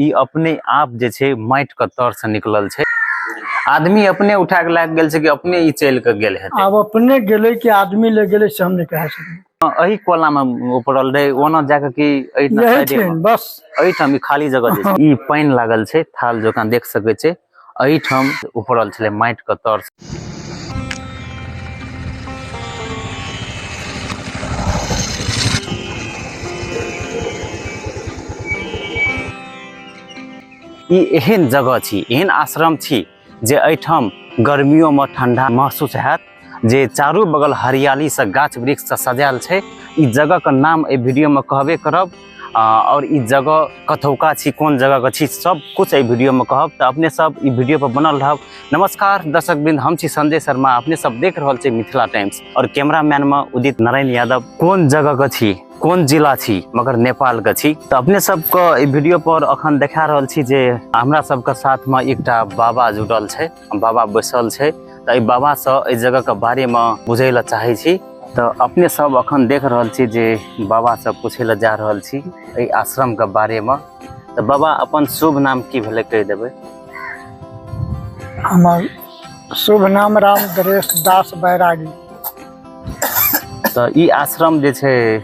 ई अपने आप जे छे माटि के तर से निकलल छे। आदमी अपने उठा के लाग गेल छे कि अपने ई चल के गेल हेतै। अब अपने गेले कि आदमी ले गेले से हम नहीं कह सकते। एही कोला में उपरल रहे ओना जाके कि एहिठा साइड में बस एहिठाम ई खाली जगह जे छे ई पानी लागल छे थाल जकां देख सकै छे। एहिठाम उपरल छले माटि के तर। ई एहन जगह छी, एहन आश्रम छी जे एहिठाम गर्मियों में ठंडा महसूस हैत, जे चारू बगल हरियाली से गाछ वृक्ष से सजायल छे। ई जगह का नाम ए वीडियो में कहबे करब और ई जगह कतौका छी, कोन जगह का छी, सब कुछ ए वीडियो में कहब। तो अपने सब ई वीडियो पर बनल रहब। नमस्कार दर्शक बिंद, हम छी संजय शर्मा, अपने सब देख रहल छे मिथिला टाइम्स और कैमरामैन में उदित नारायण यादव। कोन जगह का छी, कोन जिला छी, मगर नेपाल का छी। तो अपने सबके ई वीडियो पर अखन देखा रहल छी जे हमरा सबके साथ में एकटा बाबा जुड़ल छे, बाबा बैसल छे। तो ई बाबा से ई जगह के बारे में बुझे ला चाहे छी। तो अपने सब अखन देख रहल छी जे बाबा से पूछे ला जा रहल छी ई आश्रम के बारे में। तो बाबा अपन शुभ नाम की भेले कह देबे। हमार शुभ नाम राम दरेश दास बैरागी। तो ई आश्रम जे छे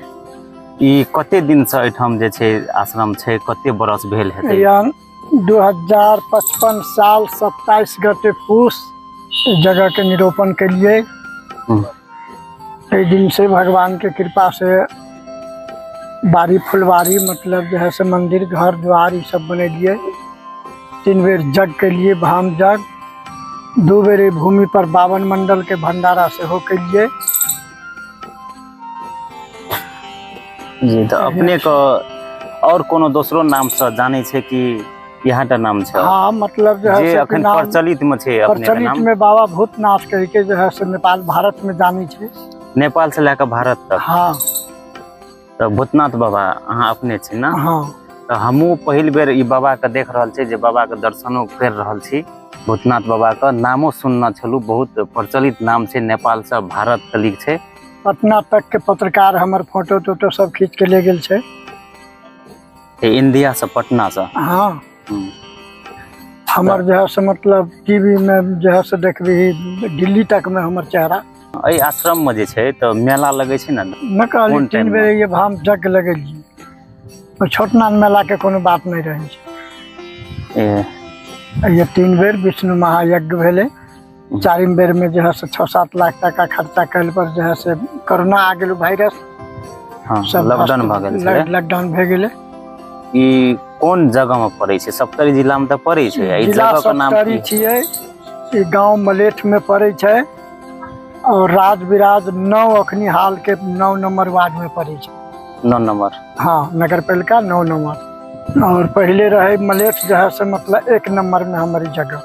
ई कते दिन से एठाम जे छे आश्रम छे, कते बरस भेल हेतै? 2055 साल 27 गते पूस जगह के निरूपण के लिए कई दिन से भगवान के कृपा से बारी फुलवारी मतलब जो है से मंदिर घर द्वार ये सब बने लिए। 3 बेर जग के लिए भाम जग, 2 बेर भूमि पर 52 मंडल के भंडारा से हो के लिए। जी तो अपने को और कोनो दूसरो नाम से जाने छे कि यहाँटा नाम छे? हाँ मतलब जो है जे अखन प्रचलित में छे अपने के प्रचलित नाम में बाबा भूतनाथ कह के जो है से नेपाल भारत में जानी छे। नेपाल से लेकर भारत तक? हाँ। तो भूतनाथ बाबा अहाँ अपने छी ना? हाँ। तो हमू पहिल बेर ई बाबा के देख रहल छी, जे बाबा के दर्शनो कर रहल छी। भूतनाथ बाबा का नामो सुनना छलू, बहुत प्रचलित नाम छे, नेपाल से भारत तक छे। पटना तक के पत्रकार हमर फोटो टोटो सब खींच के ले गेल छे। इंडिया से, पटना से? हाँ। हमर जो है से मतलब टीवी में जो है से देखबी दिल्ली तक में हमर चेहरा। एहि आश्रम में जे छे तो मेला लगे छे ना? न कहली 3 बेर ये भाम जग लगेली, छोटना मेला के कोनो बात नहीं रहे छे। ये 3 बेर विष्णु महायज्ञ भेले। 4म बेर में जो है से 6-7 लाख टका खर्चा कैल पर जो है से कोरोना आ गेल, वायरस। हाँ, लॉकडाउन भ गेल छे। लॉकडाउन भ गेले। ई कौन जगह में पड़े छे? सप्तरी जिला में तो पड़े छे। ई जगह का नाम की छिए? ई गांव मलेठ में पड़े छे और राज विराज 9 अखनी हाल के 9 नंबर वार्ड में पड़े छे। 9 नंबर? हाँ, नगर पालिका 9 नंबर। और पहले रहे मलेठ जो है से मतलब 1 नंबर में हमारी जगह।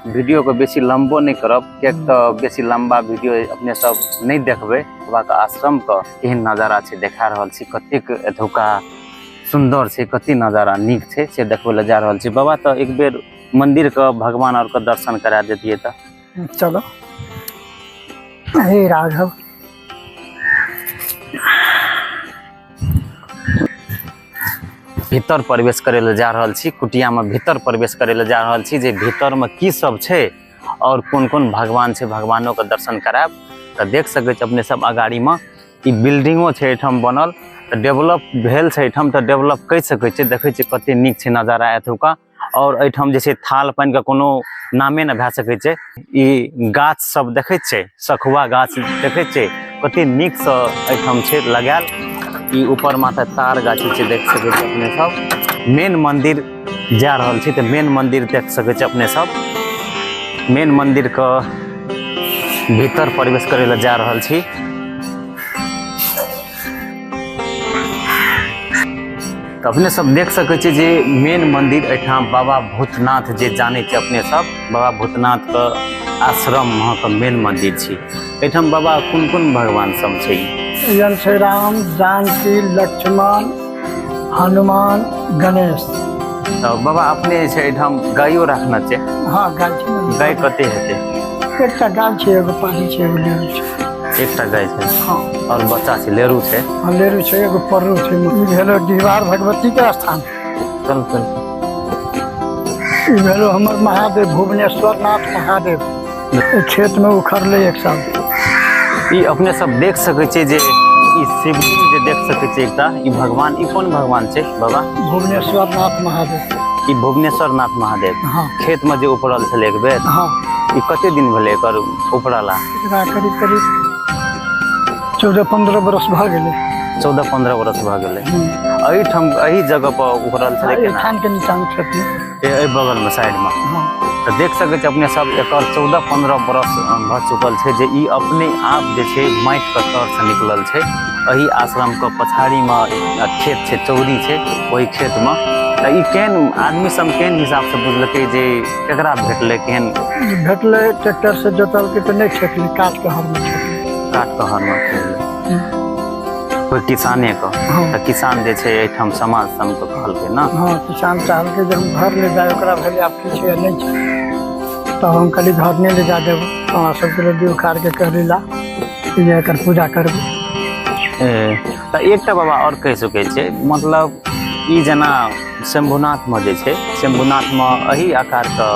वीडियो को बेसी लंबो नहीं करब, क्या तो बेसी लंबा वीडियो अपने सब नहीं देखबे। बाबा का आश्रम का केहन नजारा छे देखा रहल छी, कतेक एतुका सुंदर छे, कते नजारा नीक छे से देखबे ले जा रहल छी। बाबा तो एक बेर मंदिर का भगवान और का दर्शन करा देतिए तो? चलो। हे राघव। भीतर प्रवेश करे ले जा रहल छी, कुटिया में भीतर प्रवेश करे ले जा रहल छी, जे भीतर में की सब छे और कोन कोन भगवान छे, भगवानों का दर्शन कराब। तो देख सके छी अपने सब अगाड़ी में ई बिल्डिंगो छे एठाम बनल, तो डेवलप भेल छे एठाम, तो डेवलप कह सके छी। देखे छी कते नीक छे नजारा एतुका। और एठाम जे छे थाल पानी का कोनो नामे न भे सके छे। ई गाछ सब देखे छे, सखुआ गाछ देखे छे, कते नीक से एठाम छे लगाल। ई ऊपर माथा तार गाछी छे, देख सके छी अपने सब। मेन मंदिर जा रहल छी, तो मेन मंदिर देख सके छी अपने सब। मेन मंदिर का भीतर प्रवेश करे ला जा रहल छी। तो अपने सब देख सके छी जे मेन मंदिर एठाम बाबा भूतनाथ जे जाने छे अपने सब, बाबा भूतनाथ का आश्रम वहाँ का मेन मंदिर छी। एठाम बाबा कुन कुन भगवान सब छे? यन श्री राम, जानकी, लक्ष्मण, हनुमान, गणेश। तो बाबा अपने छे एठाम गायो रखना छे? हाँ, गाय छे। गाय कते हेते? एकटा गाय छे, एगो पाली छे, एगो लेरू छे। एकटा गाय छे? हाँ। और बच्चा छे, लेरू छे? हाँ, लेरू छे, एगो पर्रू छे। ई भेलो डिहबार भगवती के स्थान। चल चल। ई भेलो हमर महादेव भुवनेश्वर नाथ महादेव खेत में उखड़ले एक साल। ई अपने सब देख सकै छै जे ई शिवलिंग जे देख सकै छै एकटा ई भगवान ई कोन भगवान छै बाबा? भुवनेश्वर नाथ महादेव। ई भुवनेश्वर नाथ महादेव हाँ खेत में जे उपड़ल छलै एक बेर। हाँ ई कते दिन भेलै एकर उपड़ला? एकरा करीब करीब 14-15 बरस भऽ गेलै। 14-15 वर्ष भऽ गेलै। एहिठाम एही जगह पर उखड़ल छलै केना? थान के नीचा में खेत में। एहि बगल में साइड में हाँ तऽ देख सकै छी अपने सब एकर 14-15 बरस भऽ चुकल छै जे ई अपने आप जे छै माटि के तर से निकलल छै। एही आश्रम के पछाड़ी में खेत छै, चौरी छै, ओहि खेत में। तऽ ई केहन आदमी सब केहन हिसाब से बुझलकै जे केकरा भेटलै केहन? भेटलै ट्रैक्टर से जोतलकै तऽ नहीं खेतलै, काट के हर में खेतलै। काट के हर में खेतलै कोई किसाने के। हाँ। तऽ किसान जे छै एहिठाम समाज सम के कहलकै ना। हाँ किसान चाहलकै जे हम घर ले जाए, ओकरा भेलै आब की छै नहीं छै, तो हम कहली घर नहीं ले जा देबो, हमरा सबके रेडी उखाड़ के कहली ला ये एकर पूजा करबै। तऽ एकटा बाबा और कहि सकै छै मतलब ई जेना शंभुनाथ में जे छै, शंभुनाथ में एही आकार के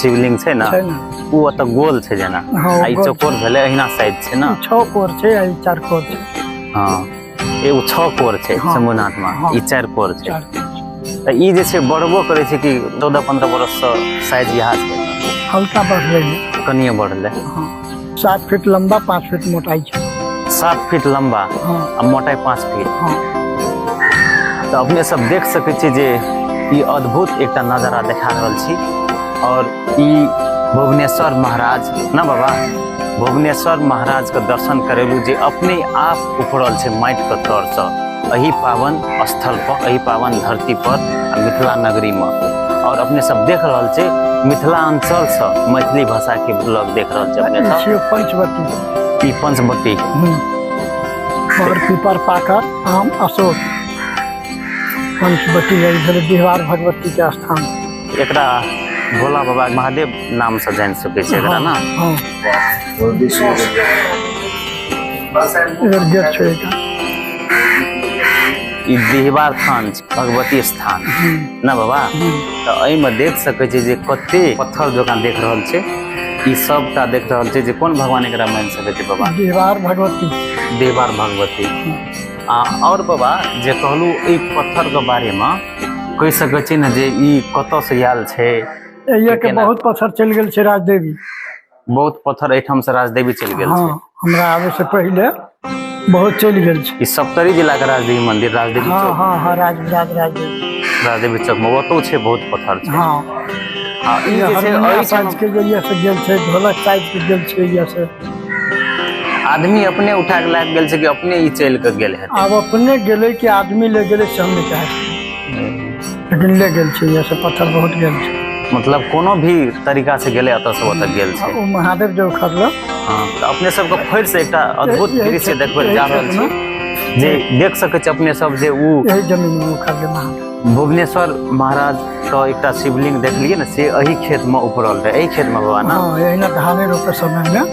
शिवलिंग छै ना, छै ना? उ ओतऽ गोल छै जेना, हाँ, आ ई गोल चौकोर भेलै अहिना साइड छै ना। 6 कोर छै आ 4 कोर छै। हाँ एगो 6 कोर छै हाँ। शंभुनाथ में, हाँ। ई 4 कोर छै। 4 कोर छै। तऽ ई जे छै बढ़बो करै छै कि 14-15 बरस से साइज इएह छै? हल्का बढ़लै है। कनिए बढ़लै। हाँ 7 फीट लंबा 5 फीट मोटाई छै। 7 फीट लंबा हाँ आ मोटाई 5 फीट। हाँ तऽ अपने सब देख सकै छी जे ई अद्भुत एकटा नजारा देखा रहल छी। और ई भुवनेश्वर महाराज ना बाबा, भुवनेश्वर महाराज के दर्शन करेलू जे अपने आप उपड़ल छै माटि के तर से एही पावन स्थल पर, एही पावन धरती पर मिथिला नगरी में। और अपने सब देख रहल छै मिथिलांचल से मैथिली भाषा के ब्लॉग देख रहल छै अपने सब। छियै पंचवटी। ई पंचवटी और पीपर पाकर आम अशोक पंचवटी है, इधर बिहार भगवती के स्थान। एकरा भोला बाबा महादेव नाम से जान सकै छै एकरा ना। हाँ इधर गेट छै एकटा। ई दीहबार थान छै, भगवती स्थान ना बाबा। तऽ एहिमे देख सकै छी जे कते पत्थर जकाँ देख रहल छै। ई सबटा देख रहल छै जे कोन भगवान एकरा मानि सकै छै बाबा? बिहार भगवती। देवार भगवती। और बाबा जे कहलू ई पत्थर के बारे में कहि सकै छी ने जे ई कतऽ से आयल छै? ये के बहुत पत्थर चल गेल छै राजदेवी। बहुत पत्थर एहिठाम से राजदेवी चलि गेल छै। हाँ हमरा आवे से पहले बहुत चल गेल छै। ई सप्तरी जिला के राजदेवी मंदिर, राजदेवी हाँ चौक, हाँ हाँ राजदेवी। राजदेवी चौक में ओतौ छै बहुत पत्थर छै। हाँ आ ई जे छै हरमुनिया एहिठाम साइज के जरिया से गेल छै, ढोलक साइज के गेल छै। ये से आदमी अपने उठा के लाग गेल छै कि अपने ई चल के गेल है? आब अपने गेले कि आदमी ले गेले से हम नहीं कहे, लेकिन ले गेल छै। ये से पत्थर बहुत गेल छै। मतलब कोनो भी तरीका से गेले अतऽ से ओतऽ गेल छै। ओ महादेव जो उखड़ल। हाँ तऽ अपने सबके फेर से एकटा अद्भुत दृश्य देखबै जा रहल छी जे देख सकै छी अपने सब जे उ यही जमीन में उखड़ल महादेव। भुवनेश्वर महाराज का एकटा शिवलिंग देखलिए ना, से एही खेत में उपड़ल रहे, एही खेत में बाबा ना। हाँ यही ना धाने रोपे समय में,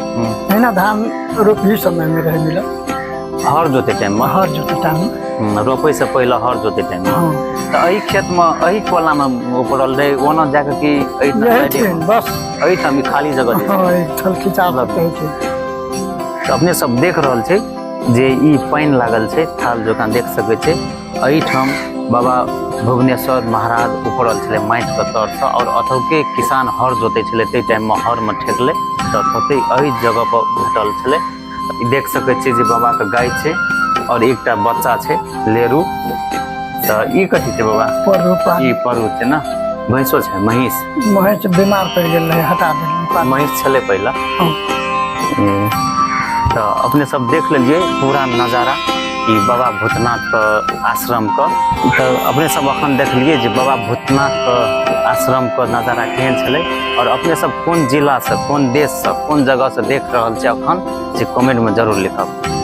यही ना धान रोपी समय में रह मिला। हर जोते टाइम में, हर जोते टाइम में रोपे से पहले हर जोते टाइम में। हाँ तो एही खेत में एही कोला में उपड़ल रहे, ओना जाके कि यही छै बस। एही ठाम खाली जगह छै। हाँ एक थल खिंचाव कहै छै। तो अपने सब देख रहल छै जे ई पानि लागल छै, थाल जकाँ देख सकै छै। एहिठाम बाबा भुवनेश्वर महाराज उपड़ल छलै माटि के तर से। और अतौके किसान हर जोते छलै, ताहि टाइम में हर में ठेकलै तऽ ओतै एही जगह पर भेटल छलै। ई देख सकै छियै जे बाबा के गाय छै और एकटा बच्चा छै लेरू। तऽ ई कथी छै बाबा? ई परु छै ना, भैंसो छै, महिष। महिष बीमार पड़ि गेल रहे, हटा देलियै। महिष छलै पहिला। तो अपने सब देख लेलिए पूरा नज़ारा ई बाबा भूतनाथ के आश्रम का। तो अपने सब अखन देखलिए जे बाबा भूतनाथ के आश्रम के नज़ारा केहन छलै। और अपने सब कोन जिला से, कोन देश से, कोन जगह से देख रहल छी अखन से कमेंट में जरूर लिखब।